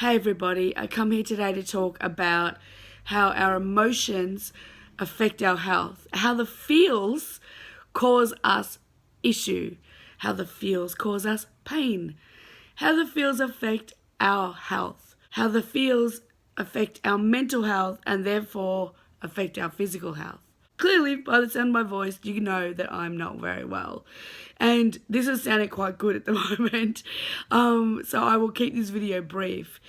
Hey everybody, I come here today to talk about how our emotions affect our health, how the feels cause us issue, how the feels cause us pain, how the feels affect our health, how the feels affect our mental health and therefore affect our physical health. Clearly, by the sound of my voice, you know that I'm not very well. And this is sounding quite good at the moment. So I will keep this video brief.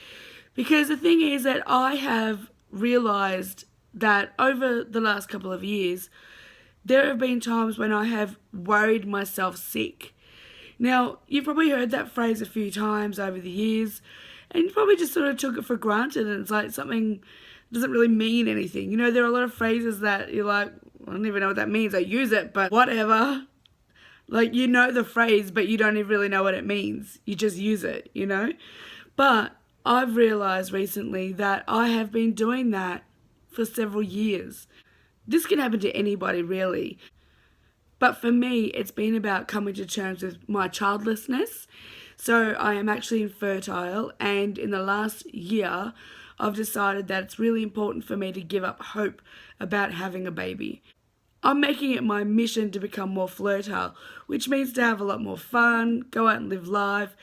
Because the thing is that I have realised that over the last couple of years, there have been times when I have worried myself sick. Now, you've probably heard that phrase a few times over the years, and you probably just sort of took it for granted, and it's like something doesn't really mean anything. You know, there are a lot of phrases that you're like, I don't even know what that means. I use it, but whatever. Like, you know the phrase, but you don't even really know what it means. You just use it, you know? But I've realised recently that I have been doing that for several years. This can happen to anybody, really. But for me, it's been about coming to terms with my childlessness. So I am actually infertile, and in the last year, I've decided that it's really important for me to give up hope about having a baby. I'm making it my mission to become more fertile, which means to have a lot more fun, go out and live life,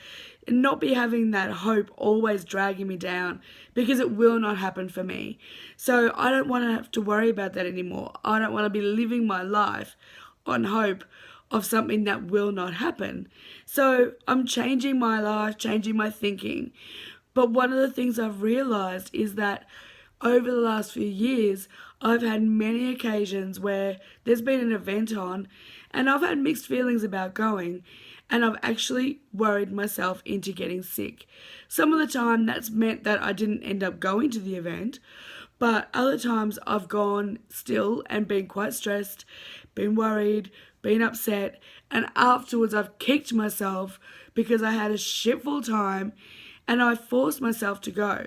and not be having that hope always dragging me down, because it will not happen for me. So I don't want to have to worry about that anymore. I don't want to be living my life on hope of something that will not happen. So I'm changing my life, changing my thinking. But one of the things I've realised is that over the last few years, I've had many occasions where there's been an event on and I've had mixed feelings about going, and I've actually worried myself into getting sick. Some of the time that's meant that I didn't end up going to the event, but other times I've gone still and been quite stressed, been worried, been upset, and afterwards I've kicked myself because I had a shitful time and I forced myself to go.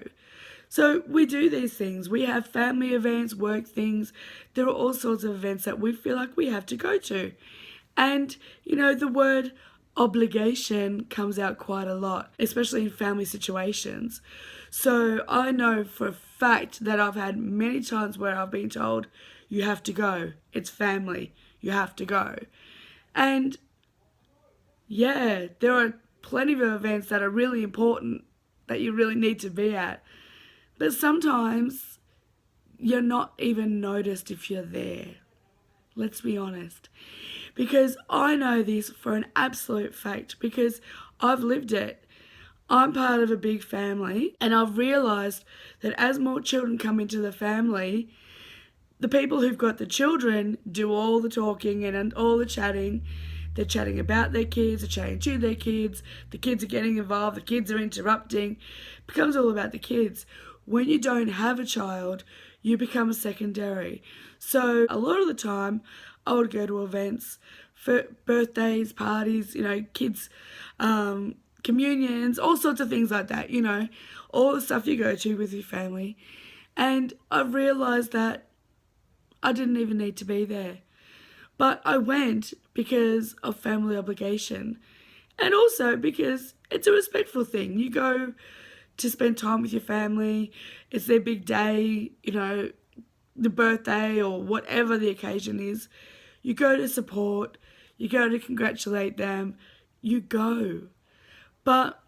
So we do these things. We have family events, work things. There are all sorts of events that we feel like we have to go to. And, you know, the word obligation comes out quite a lot, especially in family situations. So I know for a fact that I've had many times where I've been told, you have to go. It's family. You have to go. And yeah, there are plenty of events that are really important that you really need to be at. But sometimes you're not even noticed if you're there. Let's be honest. Because I know this for an absolute fact, because I've lived it. I'm part of a big family, and I've realised that as more children come into the family, the people who've got the children do all the talking and all the chatting. They're chatting about their kids, they're chatting to their kids, the kids are getting involved, the kids are interrupting. It becomes all about the kids. When you don't have a child, you become secondary. So a lot of the time, I would go to events for birthdays, parties, you know, kids, communions, all sorts of things like that, you know, all the stuff you go to with your family. And I've realised that I didn't even need to be there. But I went because of family obligation, and also because it's a respectful thing. You go to spend time with your family, it's their big day, you know, the birthday or whatever the occasion is. You go to support, you go to congratulate them, you go. But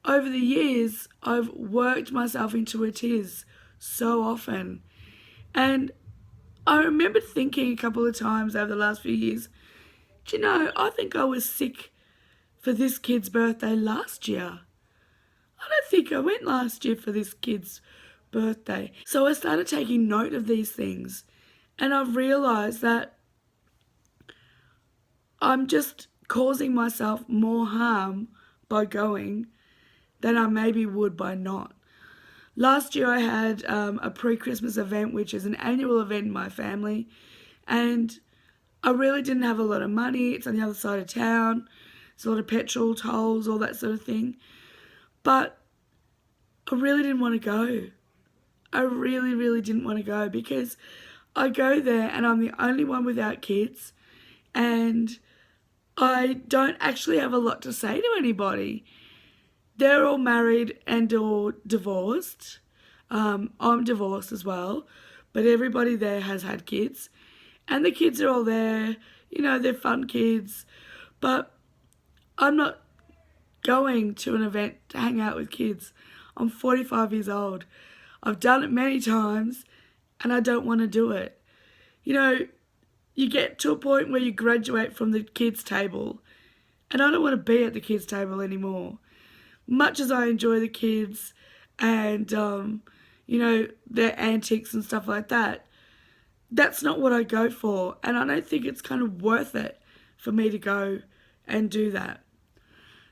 over the years, I've worked myself into a tiz so often. And I remember thinking a couple of times over the last few years, do you know, I think I was sick for this kid's birthday last year. I don't think I went last year for this kid's birthday. So I started taking note of these things, and I've realised that I'm just causing myself more harm by going than I maybe would by not. Last year I had a pre-Christmas event, which is an annual event in my family, and I really didn't have a lot of money. It's on the other side of town. It's a lot of petrol, tolls, all that sort of thing. But I really didn't want to go. I really, really didn't want to go, because I go there and I'm the only one without kids, and I don't actually have a lot to say to anybody. they're all married and or divorced. I'm divorced as well, but everybody there has had kids, and the kids are all there. You know, they're fun kids, but I'm not going to an event to hang out with kids. I'm 45 years old. I've done it many times, and I don't want to do it. You know, you get to a point where you graduate from the kids' table, and I don't want to be at the kids' table anymore. Much as I enjoy the kids and, you know, their antics and stuff like that, that's not what I go for. And I don't think it's kind of worth it for me to go and do that.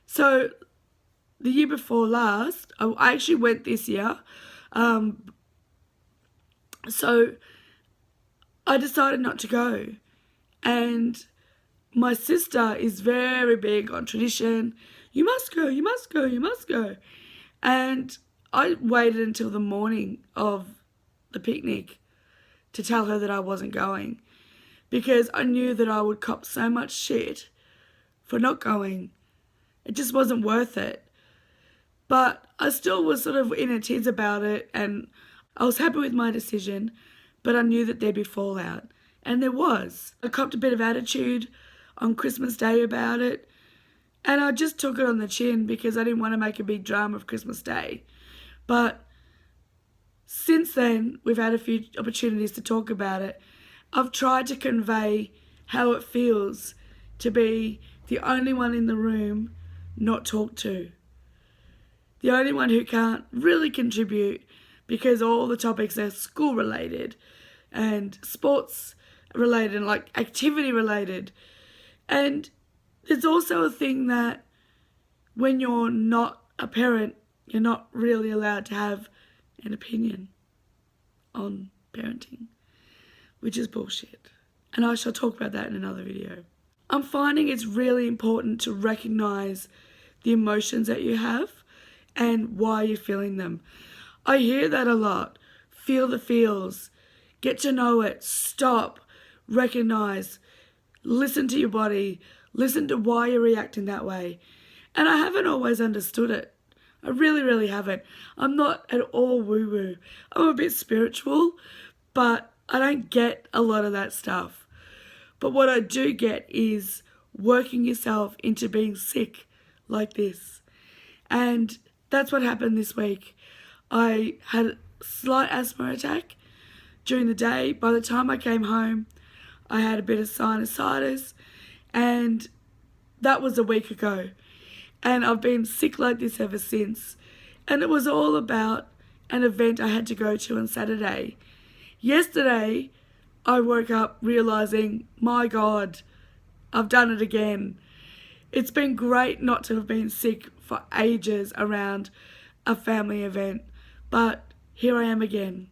So the year before last, I actually went this year. So I decided not to go. And my sister is very big on tradition. You must go, you must go, you must go. And I waited until the morning of the picnic to tell her that I wasn't going, because I knew that I would cop so much shit for not going. It just wasn't worth it. But I still was sort of in a tears about it, and I was happy with my decision, but I knew that there'd be fallout. And there was. I copped a bit of attitude on Christmas Day about it, and I just took it on the chin because I didn't want to make a big drama of Christmas Day. But since then, we've had a few opportunities to talk about it. I've tried to convey how it feels to be the only one in the room not talked to. The only one who can't really contribute because all the topics are school related and sports related and like activity related. And there's also a thing that when you're not a parent, you're not really allowed to have an opinion on parenting, which is bullshit. And I shall talk about that in another video. I'm finding it's really important to recognize the emotions that you have and why you're feeling them. I hear that a lot. Feel the feels. Get to know it. Stop. Recognize. Listen to your body. Listen to why you're reacting that way. And I haven't always understood it. I really, really haven't. I'm not at all woo-woo. I'm a bit spiritual, but I don't get a lot of that stuff. But what I do get is working yourself into being sick like this. And that's what happened this week. I had a slight asthma attack during the day. By the time I came home, I had a bit of sinusitis, and that was a week ago. And I've been sick like this ever since. And it was all about an event I had to go to on Saturday. Yesterday, I woke up realising, my God, I've done it again. It's been great not to have been sick for ages around a family event, but here I am again.